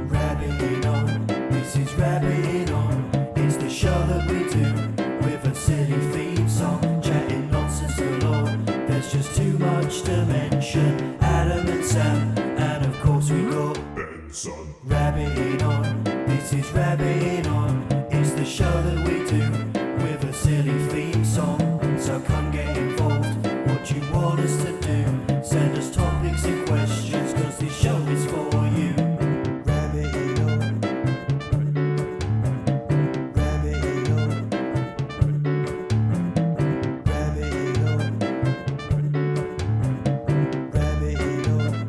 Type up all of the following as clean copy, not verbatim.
Rabbiting on, this is Rabbiting on. It's the show that we do with a silly theme song, chatting nonsense galore. There's just too much to mention. Adam and Sam, and of course we got Benson. Rabbiting on, this is Rabbiting on. It's the show that we do with a silly theme song. So come get involved. What you want us to do? Send us topics and questions, 'cause this show is for you. Rabbiting on. Rabbiting on. Rabbiting on. Rabbiting on.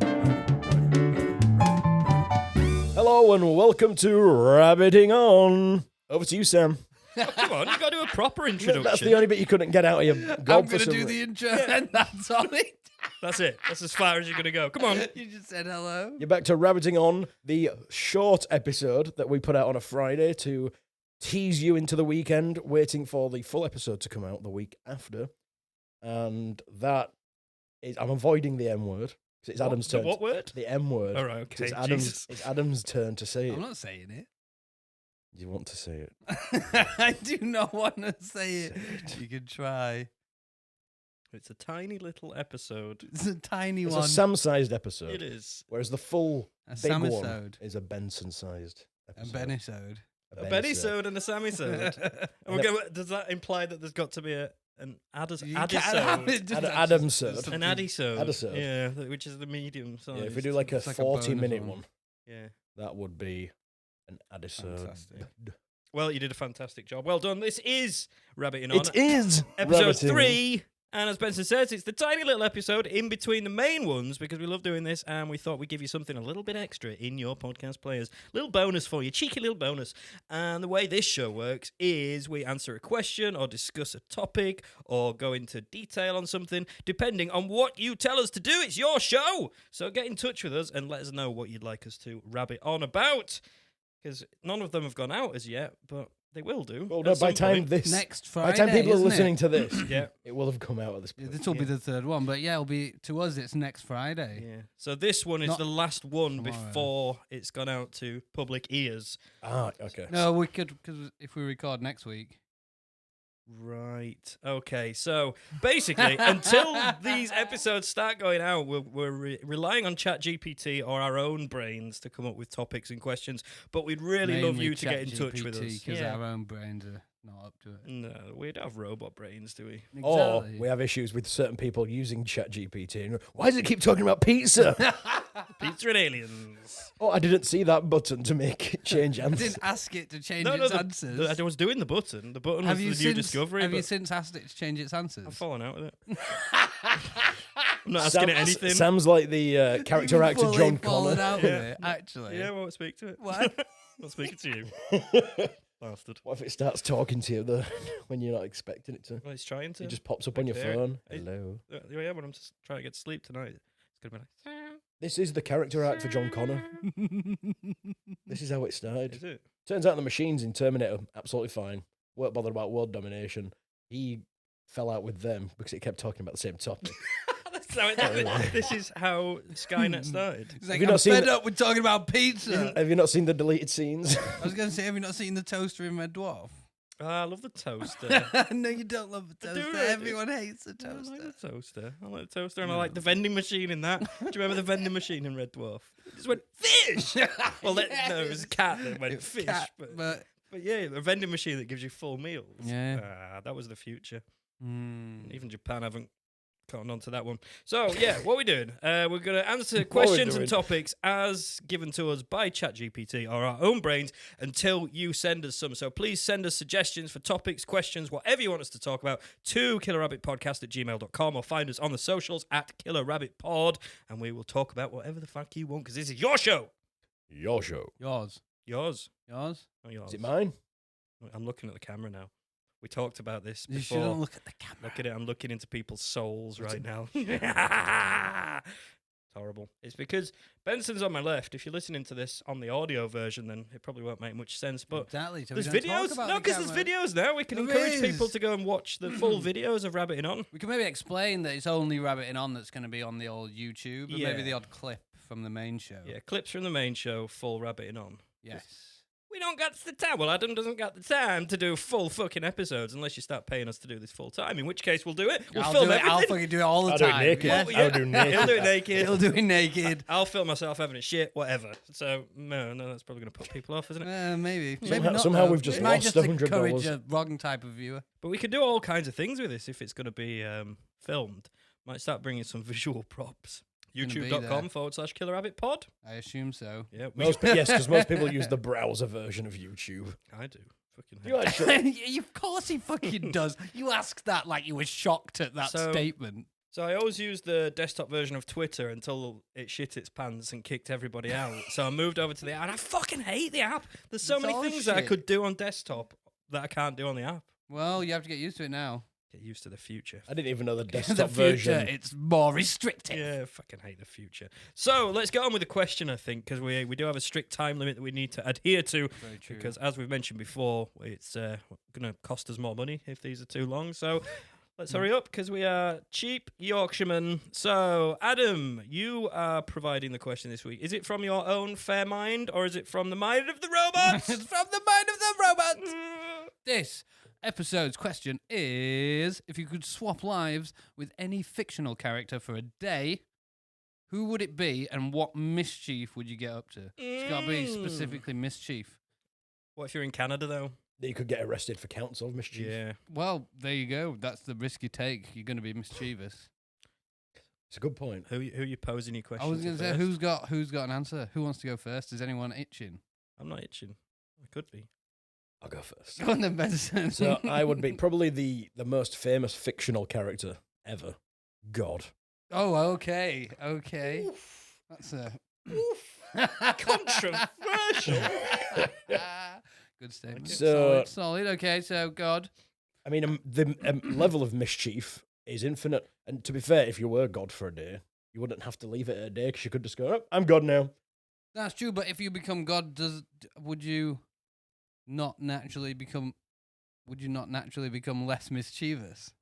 Hello and welcome to Rabbiting On. Over to you, Sam. Come on, you got to do a proper introduction. That's the only bit you couldn't get out of your gob I'm for going to some do reason. the intro and that's all it. That's it. That's as far as you're going to go. Come on. You just said hello. You're back to Rabbiting On, the short episode that we put out on a Friday to tease you into the weekend, waiting for the full episode to come out the week after. And that is, I'm avoiding the M word, because it's Adam's The turn. what word? The M word. All right, okay. It's Jesus. Adam's turn to say it. I'm not saying it. You want to say it? I do not want to say it. You can try. It's a tiny little episode. It's a tiny It's one. a Sam-sized episode. It is. Whereas the full A big one Samisode. is a Benson-sized A episode. Benisode. A Benny-sode and a Sammy-sode. And we're going, does that imply that there's got to be an You can't have Addisode? it, just- Adamsode. just An something- Addisode. Addisode. Yeah, which is the medium size. Yeah, if we do like a It's like a bonus 40-minute one. one, Yeah. that would be an episode. Fantastic. Well, you did a fantastic job. Well done. This is Rabbiting On. It is Episode Rabbiting. 3. And as Benson says, it's the tiny little episode in between the main ones because we love doing this and we thought we'd give you something a little bit extra in your podcast players. Little bonus for you, cheeky little bonus. And the way this show works is we answer a question or discuss a topic or go into detail on something depending on what you tell us to do. It's your show. So get in touch with us and let us know what you'd like us to rabbit on about. Because none of them have gone out as yet, but they will do. Well, at no, by some time point. this, Next by Friday. the time people are isn't listening it? to this, Yeah. it will have come out at this Yeah, point. this will be the third one, but yeah, it'll be to us. It's next Friday. Yeah. So this one is Not the last one tomorrow. before it's gone out to public ears. Ah, okay. No, we could because if we record next week, Right. Okay. So basically, until these episodes start going out, we're relying on ChatGPT or our own brains to come up with topics and questions. But we'd really love mainly you to get in touch with us. because our own brains are not up to it. No, we don't have robot brains, do we? Or we have issues with certain people using ChatGPT. And why does it keep talking about pizza? Pizza and aliens. Oh, I didn't see that button to make it change I answers. didn't ask it to change No, its no, answers. I was doing the button. The button have was you the since, new discovery. Have you but since asked it to change its answers? I've fallen out with it. I'm not asking it anything. Sounds like the character You've actor fully John fallen Connor. out with it, actually. Yeah, I won't speak to it. What? Not speaking to you, bastard. What if it starts talking to you though, when you're not expecting it to? Well, he's trying to. It just pops up on your there. phone. Hey. Hello. Yeah, when I'm just trying to get to sleep tonight, it's gonna be like. This is the character arc for John Connor. This is how it started. Is it? Turns out the machines in Terminator absolutely fine. Weren't bothered about world domination. He fell out with them because it kept talking about the same topic. That's how it, this is how Skynet started. It's like, you I'm not seen fed the- up with talking about pizza. Have you not seen the deleted scenes? I was going to say, have you not seen the toaster in Red Dwarf? I love the toaster. No, you don't love the I do toaster. really. Everyone hates the I like toaster. the toaster. I like the toaster, and I like the vending machine in that. Do you remember the vending machine in Red Dwarf? It just went fish. Well, no, it was a cat that went It's fish. cat, but yeah, a vending machine that gives you full meals. Yeah. That was the future. Mm. Even Japan haven't gotten onto that one. So, yeah, what are we doing? We're going to answer we questions doing? and topics as given to us by ChatGPT or our own brains until you send us some. So please send us suggestions for topics, questions, whatever you want us to talk about to killerrabbitpodcast@gmail.com or find us on the socials at killerrabbitpod and we will talk about whatever the fuck you want because this is your show. Your show. Yours. Yours. Yours? Oh, yours. Is it mine? I'm looking at the camera now. We talked about this You before. shouldn't look at the camera. Look at it. I'm looking into people's souls right now. horrible. It's because Benson's on my left. If you're listening to this on the audio version, then it probably won't make much sense. But Exactly. So there's we don't talk videos. about No, the because there's camera. videos now. We can There encourage people is. to go and watch the full videos of Rabbiting On. We can maybe explain that it's only Rabbiting On that's going to be on the old YouTube, and maybe Yeah. the odd clip from the main show. Yeah, clips from the main show, full Rabbiting On. Yes. We don't got the time. Well, Adam doesn't got the time to do full fucking episodes unless you start paying us to do this full time. In which case, we'll do it. We'll I'll film do it. everything. I'll fucking do it all the I'll do it time. naked. Yeah? I'll do naked. He'll do it naked. He'll do it naked. I'll film myself having a shit, whatever. So no, that's probably going to put people off, isn't it? Maybe. Somehow- Maybe not, somehow though. we've just It might lost just $100. encourage a wrong type of viewer. But we could do all kinds of things with this if it's going to be filmed. Might start bringing some visual props. Gonna be YouTube.com/Killer Rabbit Pod. I assume so. Yeah, Yes, because most people use the browser version of YouTube. I do. Fucking You hate actually, Of course he fucking does. You asked that like you were shocked at that So- statement. So I always used the desktop version of Twitter until it shit its pants and kicked everybody out. So I moved over to the app, and I fucking hate the app. There's so It's many all things that I shit. could do on desktop that I can't do on the app. Well, you have to get used to it now. Get used to the future. I didn't even know the the desktop future, version. it's more restrictive. Yeah, I fucking hate the future. So let's get on with the question, I think, because we do have a strict time limit that we need to adhere to. Very true. Because as we've mentioned before, it's going to cost us more money if these are too long. So let's hurry up because we are cheap Yorkshiremen. So Adam, you are providing the question this week. Is it from your own fair mind or is it from the mind of the robots? It's from the mind of the robots. This episode's question is: if you could swap lives with any fictional character for a day, who would it be, and what mischief would you get up to? It's got to be specifically mischief. What if you're in Canada though? You could get arrested for counts of mischief. Yeah. Well, there you go. That's the risk you take. You're going to be mischievous. It's a good point. Who you posing your question? I was going to say, first? who's got an answer? Who wants to go first? Is anyone itching? I'm not itching. I could be. I'll go first. Go on then, Benson. So I would be probably the most famous fictional character ever. God. Oh, okay, okay. That's a Controversial. good statement. So- solid. Okay, so God. I mean, the level of mischief is infinite. And to be fair, if you were God for a day, you wouldn't have to leave it a day because you could just go, oh, I'm God now. That's true, but if you become God, would you not naturally become less mischievous?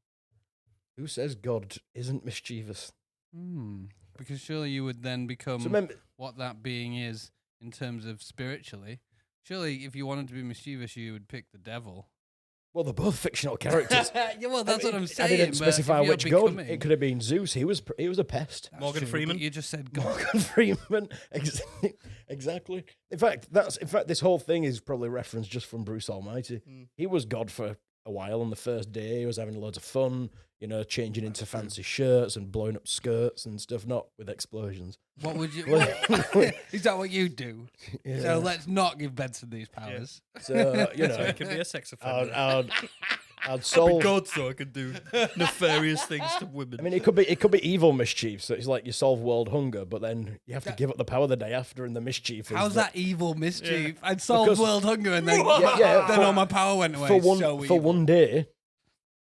Who says God isn't mischievous? Because surely you would then become So remember, what that being is in terms of spiritually. Surely, if you wanted to be mischievous, you would pick the devil. well, they're both fictional characters. Yeah, well, that's what I'm saying. I didn't but specify if you're which God. becoming- It could have been Zeus. He was a pest. That's Morgan true, but Freeman? You just said God. Morgan Freeman. Exactly. In fact, this whole thing is probably referenced just from Bruce Almighty. He was God for a while. On the first day, he was having loads of fun. Changing into fancy shirts and blowing up skirts and stuff, not with explosions. What would you? Well- Is that what you do? Yeah. So let's not give Benson these powers. So So he can be a sex offender. I'd solve. God, so I can do nefarious things to women. I mean, it could be evil mischief. So it's like you solve world hunger, but then you have to give up the power the day after, and the mischief is How's that evil mischief? I'd solve Because- world hunger and then Yeah, then for- all my power went away. for one So for evil. one day,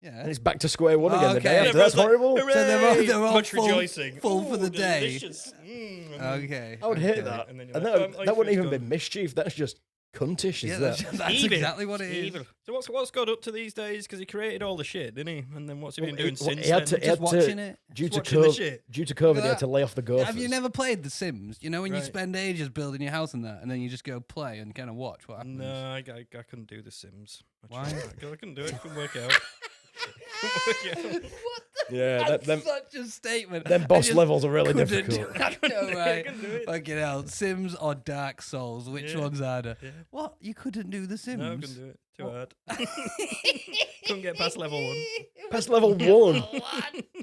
Yeah. and it's back to square one again the day Okay. after. That's horrible. So they're all much full- rejoicing. full for the day. delicious. Okay. I would okay. hate that, And then and you're like, that, "Oh, that wouldn't it's even be gone." mischief. That's just cuntish. Yeah, Is that's, that? that's Evil. exactly what it is. Evil. So what's God up to these days? Because he created all the shit, didn't he? And then what's he been Well, doing he- well, since he had then? to- he Just had watching it. Due to watching the COVID, shit. due to COVID, he that. had to lay off the gophers. Have you never played The Sims? You know, when you Right. spend ages building your house and that, and then you just go play and kind of watch what happens. No, I couldn't do The Sims. Why? I couldn't do it. Couldn't work out. Yeah, That's them such a statement. them I boss just levels are really couldn't difficult. do it. I know, right? couldn't do it. Fucking hell. Sims or Dark Souls? Which Yeah. one's harder? Yeah. What? You couldn't do The Sims? No, I couldn't do it. Too hard. Couldn't get past level 1. Past level 1,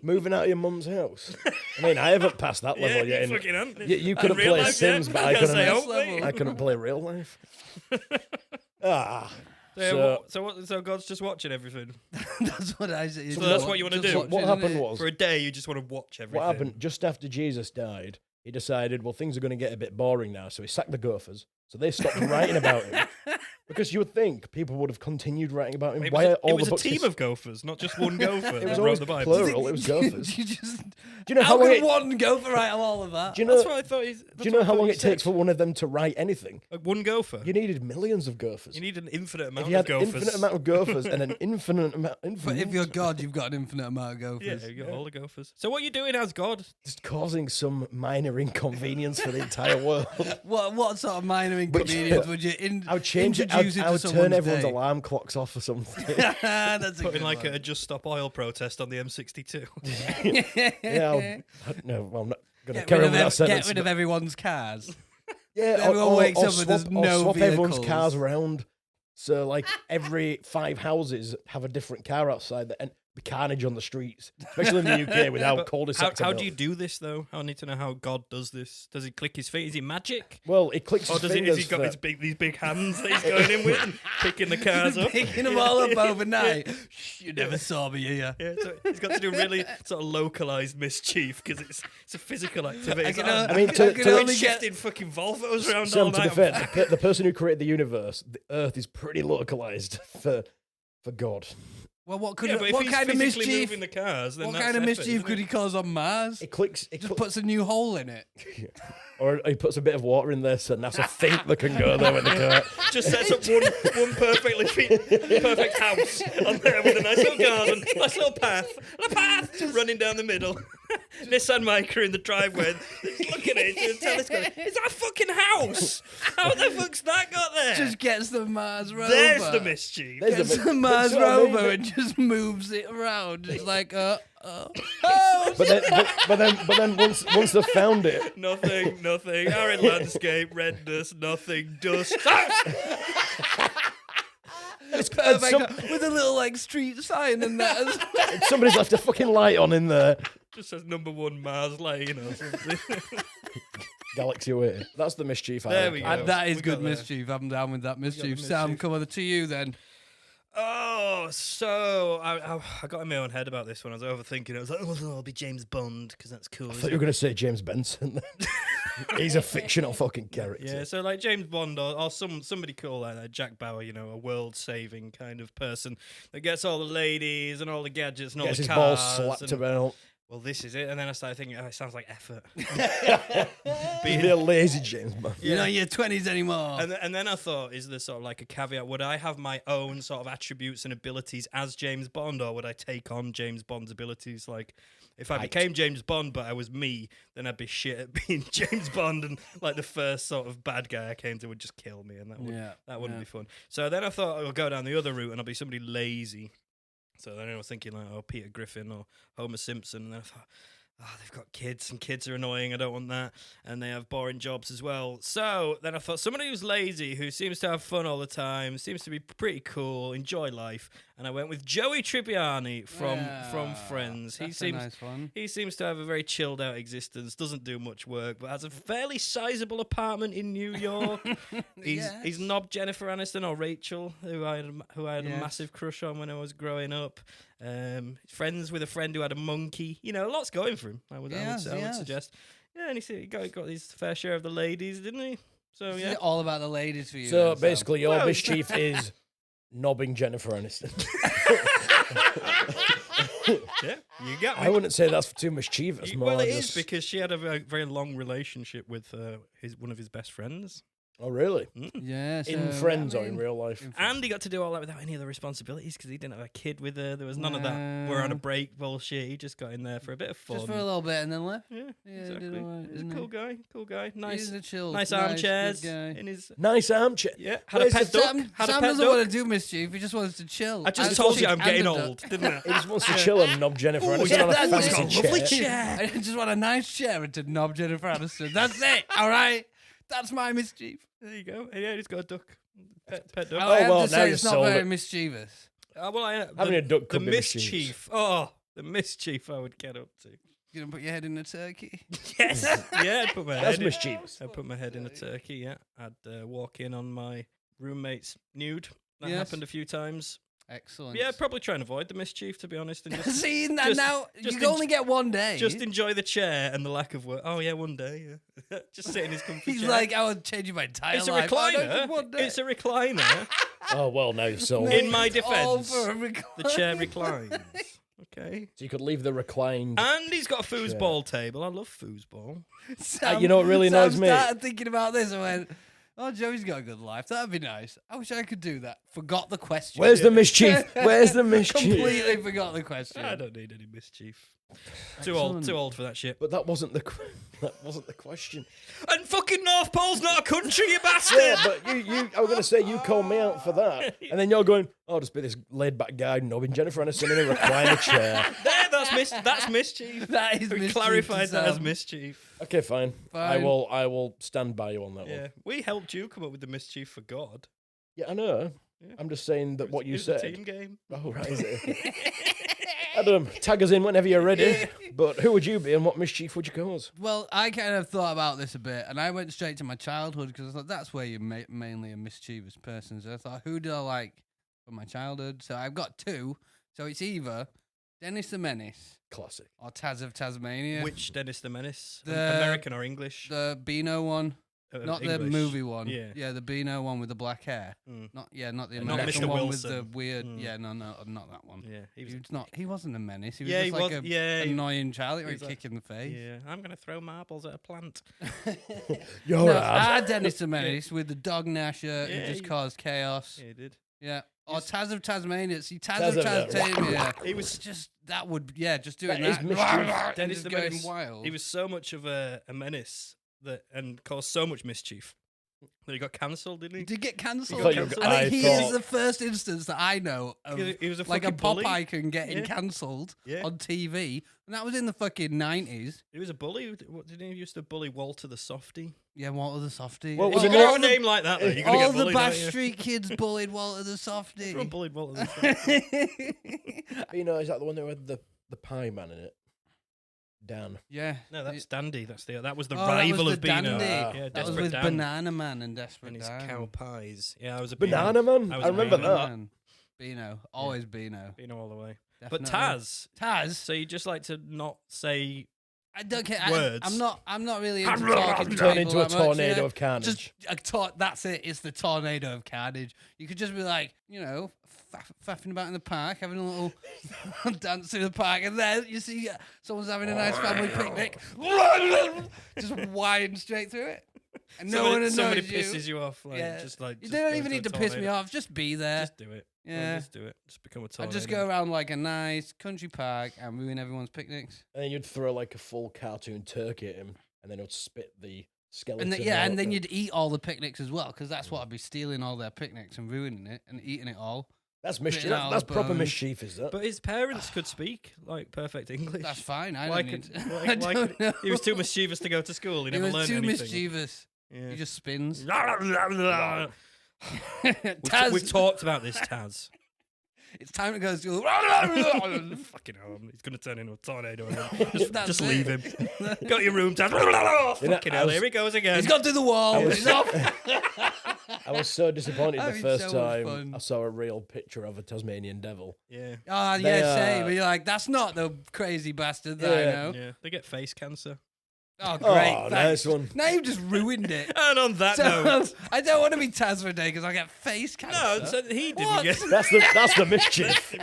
moving out of your mum's house. I mean, I haven't passed that level yeah, yet. you fucking haven't. You And couldn't real play life, Sims, yeah. but I Gotta say, couldn't. hope, mate. I couldn't play real life. So God's just watching everything. That's what I said. So that's what you wanna Just do? watching What happened it. was, For a day, you just want to watch everything. what happened just after Jesus died, he decided, well, things are going to get a bit boring now, so he sacked the gophers. So they stopped writing about him. Because you would think people would have continued writing about him. It Why was, are all it was the a books team of gophers, not just one gopher It that was wrote always the Bible. plural. It was gophers. Do you just Do you know How how long can it? one gopher write all of that? Do you That's know? what I thought. Do you know how long it takes for one of them to write anything? Like one gopher? You needed millions of gophers. You need an infinite If amount you of had gophers. infinite amount of gophers and an infinite amount, But if you're God, you've got an infinite amount of Yeah, gophers. you got all the gophers. So what are you doing as God? just causing some minor inconvenience for the entire world. What sort of minor inconvenience would you I would change it. introduce I into would turn someone's everyone's day? alarm clocks off or something. That's a Putting good like one. a Just Stop Oil protest on the M62. Yeah, no, well, I'm not going to Get carry rid, on with that of, sentence. get rid of but- everyone's cars. Yeah, everyone wakes up and swap, there's no swap everyone's vehicles. cars around. So, like, every 5 houses have a different car outside, and be carnage on the streets, especially in the UK with how But cul-de-sacs how are do you built. do this though? I need to know how God does this. Does he click his feet? Is he magic? Well, it clicks Or his does he, fingers has he got for- his these big hands that he's going in with and picking the cars up? Picking them all up overnight. Shh, you never saw me here. Yeah, so he's got to do really sort of localized mischief because it's a physical activity. I It's can, not- I mean, I to- can to- only get shifting fucking Volvos around all Sam, to night. be fair, the person who created the universe, the Earth is pretty localized for God. Well, what could Yeah, but if what he's kind of physically mischief? moving the cars, then What that's kind of effort, mischief isn't could it? he cause on Mars? It clicks. It Just cl- puts a new hole in it. or he puts a bit of water in there, so NASA think they can go there with the car. Just sets up one perfect house on there with a nice little garden, nice little path, running down the middle. Nissan Micra in the driveway, just looking at it through the telescope. Is that a fucking house? How the fuck's that got there? Just gets the Mars rover. There's the mischief. There's Gets a- the Mars that's what I mean, rover but- and just moves it around. It's like, oh. But then once they've found it, Nothing. Arid landscape, redness, nothing, dust. It's and perfect with a little like street sign and that. As well. somebody's left a fucking light on in there. Just says #1 Mars Lane or something. Galaxy away. That's the mischief. There we go. And that is We good got there. mischief. I'm down with that the mischief. Sam, mischief. come on to you then. Oh, so I got in my own head about this when I was overthinking it. I was like, oh, I'll be James Bond because that's cool. I isn't thought you it? were going to say James Benson. He's a fictional fucking character. Yeah, so like James Bond or somebody cool like that, Jack Bauer, you know, a world-saving kind of person that gets all the ladies and all the gadgets and all Gets the his cars. balls slapped and- about. Well, this is it. And then I started thinking, oh, it sounds like effort. He'd be a lazy James Bond. You're not in your 20s anymore. And then I thought, is there sort of like a caveat? Would I have my own sort of attributes and abilities as James Bond, or would I take on James Bond's abilities? Like, if I became James Bond, but I was me, then I'd be shit at being James Bond, and like the first sort of bad guy I came to would just kill me, and that wouldn't be fun. So then I thought I'll go down the other route, and I'll be somebody lazy. So then I was thinking like, oh, Peter Griffin or Homer Simpson, and then I thought, oh, they've got kids, and kids are annoying, I don't want that, and they have boring jobs as well. So then I thought somebody who's lazy, who seems to have fun all the time, seems to be pretty cool, enjoy life, and I went with Joey Tribbiani from Friends. That's a nice one. He seems to have a very chilled out existence, doesn't do much work, but has a fairly sizable apartment in New York. He's knobbed Jennifer Aniston or Rachel, who I had a massive crush on when I was growing up. Friends with a friend who had a monkey. You know, lots going for him. I would suggest. Yeah, and he got his fair share of the ladies, didn't he? So Is yeah. it all about the ladies for you? So then, Sam? basically, your Well, mischief is knobbing Jennifer Aniston. Yeah, you got me. I wouldn't say that's too mischievous. More Well, it just... is because she had a very long relationship with one of his best friends. Oh, really? Yeah, In so, Friends I or in mean, real life? And he got to do all that without any other responsibilities because he didn't have a kid with her. There was none of that. We're on a break bullshit. He just got in there for a bit of fun. Just for a little bit and then left. Yeah, Yeah, exactly. did all right, He's a didn't he? cool guy. Nice, He's a chill, nice good armchairs guy. in his. Nice armchair. Yeah, had Where's a pet the- duck. Sam, Had Sam a pet doesn't duck. want to do mischief. He just wants to chill. I just And told you a I'm dog getting and a old, duck. didn't I? He just wants to chill and knob Jennifer Aniston yeah, on a that's fancy got a lovely chair. chair. I just want a nice chair and to knob Jennifer Aniston. That's it. All right. That's my mischief. There you go. Yeah, he's got a duck. Pet duck. I have well, to now say you've it's not sold very it. mischievous. Having a duck the could be mischievous. mischief. Oh, the mischief I would get up to. You gonna put your head in a turkey? Yes. Yeah, I'd put my That's head in. mischievous. I'd put my head in a turkey, yeah. I'd walk in on my roommate's nude. That Yes. happened a few times. Excellent. Yeah, I'd probably try and avoid the mischief, to be honest. And just, See, just- now just you can only get one day. just enjoy the chair and the lack of work. Oh, yeah, one day, yeah. Just sit in his comfy He's chair. like, I would change my entire it's a life. Oh, no, recliner. just one day. It's a recliner. Oh, well, now you've sold In it. my All defense, for a the chair reclines. Okay. So you could leave the reclined. And he's got a foosball table. I love foosball. Sam, you know what really annoys Sam me? started thinking about this and went, oh, Joey's got a good life. That'd be nice. I wish I could do that. Forgot the question. Where's the mischief? Where's the mischief? Completely forgot the question. I don't need any mischief. Excellent. Too old for that shit. But that wasn't the question. And fucking North Pole's not a country, you bastard. Yeah, but I was going to say you called me out for that, and then you're going, "Oh, just be this laid-back guy knobbing Jennifer Aniston in a recliner chair." There, that's mischief. That is We mischief clarified to that as Sam. mischief. Okay, fine. I Fine. will stand by you on that Yeah, one. we helped you come up with the mischief for God. Yeah, I know. Yeah. I'm just saying that what It you was a said. team game. Oh, right, is it? Adam, tag us in whenever you're ready. But who would you be, and what mischief would you cause? Well, I kind of thought about this a bit, and I went straight to my childhood because I thought that's where you're mainly a mischievous person. So I thought, who did I like from my childhood? So I've got two. So it's either Dennis the Menace Classic. or Taz of Tasmania. Which Dennis the Menace? The- American or English? The Beano one. Not the English. movie one. Yeah. the Beano one with the black hair. Mm. Not the Not American Mr. one with the Wilson. weird. Mm. Yeah, no, not that one. Yeah, he was. He wasn't a menace. He was Yeah, just he like was- a yeah, he- annoying child. He he was was kick in the face. Yeah, I'm gonna throw marbles at a plant. You're No, right. Dennis the Menace with the dog Nasher Yeah, who just he- caused chaos. Yeah, he did. Yeah. Or Taz of Tasmania. See, Taz Taz of of- Tasmania. He was- just that would just doing That is that. mischief. and Dennis just the going Menace. wild. He was so much of a menace and caused so much mischief that he got cancelled, didn't He he? did get cancelled. He got cancelled. I think he thought- is the first instance that I know of He was a like a fucking bully. pop icon getting Yeah. cancelled Yeah. on TV, and that was in the fucking 90s. He was a bully. What did he used to bully Walter the Softie? Yeah, Walter the Softie. What If was you it got not- a name like that, though, you're gonna All get the bullied. Bash aren't you? Street kids bullied Walter the Softie. Everyone bullied Walter the Softie. You know, is that the one who had the pie man in it? Dan. Yeah. No, that's Dandy. That was the Oh, rival that was of the Beano. Dandy. Yeah, That was Desperate with Dan Banana Man and Desperate and his Dan. cow pies. Yeah, I was a Banana Man? was I a remember Beano that. Man. Beano. Always Beano. Beano all the way. But Definitely. Taz. Taz. So you just like to not say I don't care. Words. I'm not really into talking to Turn people into a that much, tornado yeah. of carnage. Just that's it. It's the tornado of carnage. You could just be like, faffing about in the park, having a little dance through the park, and then you see someone's having a nice family picnic, just wind straight through it, and no one somebody knows you. pisses you off. Like, Yeah. just like You just don't go even into need a to piss me tornado. off. Just be there. Just do it. Yeah. Just do it. Just become a I tornado. just go around like a nice country park and ruin everyone's picnics. And then you'd throw like a full cartoon turkey at him, and then it would spit the skeleton. And out and then the- you'd eat all the picnics as well, because that's what I'd be stealing all their picnics and ruining it and eating it all. That's mischief. spitting out That's the proper bones. mischief, is that? But his parents could speak like perfect English. That's fine. I Why don't need could- to. why- I why don't could- know. He was too mischievous to go to school. He He never was learned too anything. mischievous. Yeah. He just spins. Taz. Taz, We've talked about this, Taz. it's time to go to school. Fucking hell, he's going to turn into a tornado again. That's Just it. leave him. Go to your room, Taz. Fucking hell, here he goes again. He's gone through the wall. I was- He's off. I was so disappointed the Having first so much time fun. I saw a real picture of a Tasmanian devil. Yeah. Oh, They yeah, are- same. But you're like, that's not the crazy bastard that I Yeah. know. Yeah. They get face cancer. Oh, great. Oh, thanks. nice one. Now you've just ruined it. And on that So, note. I don't want to be Taz for a day because I get face cancer. No, so he didn't What? get. That's the mischief.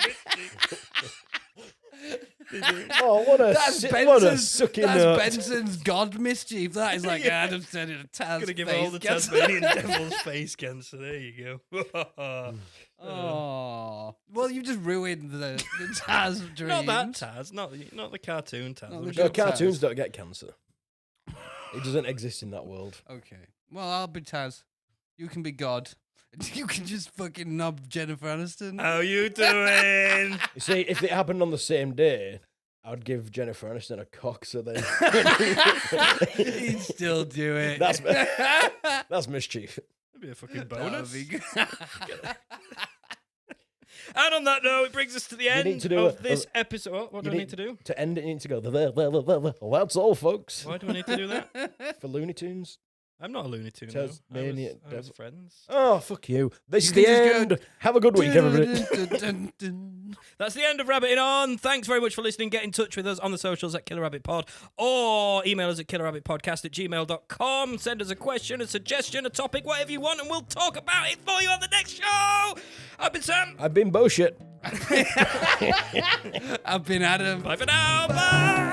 Oh, what a That's what a Benson's, sucking that's nut. Benson's God mischief. That is like, Yeah. Adam said it, Taz. Gonna give face all the cancer. Tasmanian devils face cancer. There you go. Oh, well, you just ruined the Taz dream. Not that Taz, not the cartoon Taz. Not The the No, Taz. cartoons don't get cancer. It doesn't exist in that world. Okay. Well, I'll be Taz. You can be God. You can just fucking knob Jennifer Aniston. How you doing? You see, if it happened on the same day, I'd give Jennifer Aniston a cock. So then He'd still do it. that's mischief. That'd be a fucking That would bonus. be good. And on that note, it brings us to the end need to do of this episode. What do I You need to do? To end it, you need to go. Well, that's all, folks. Why do I need to do that? For Looney Tunes. I'm not a Looney Tune. though. Tasmania I was Devil. friends. Oh, fuck you. This You is the can just go- end. Have a good week, everybody. That's the end of Rabbiting On. Thanks very much for listening. Get in touch with us on the socials at Killer Rabbit Pod or email us at killerrabbitpodcast@gmail.com. Send us a question, a suggestion, a topic, whatever you want, and we'll talk about it for you on the next show. I've been Sam. I've been bullshit. I've been Adam. Bye for now. Bye.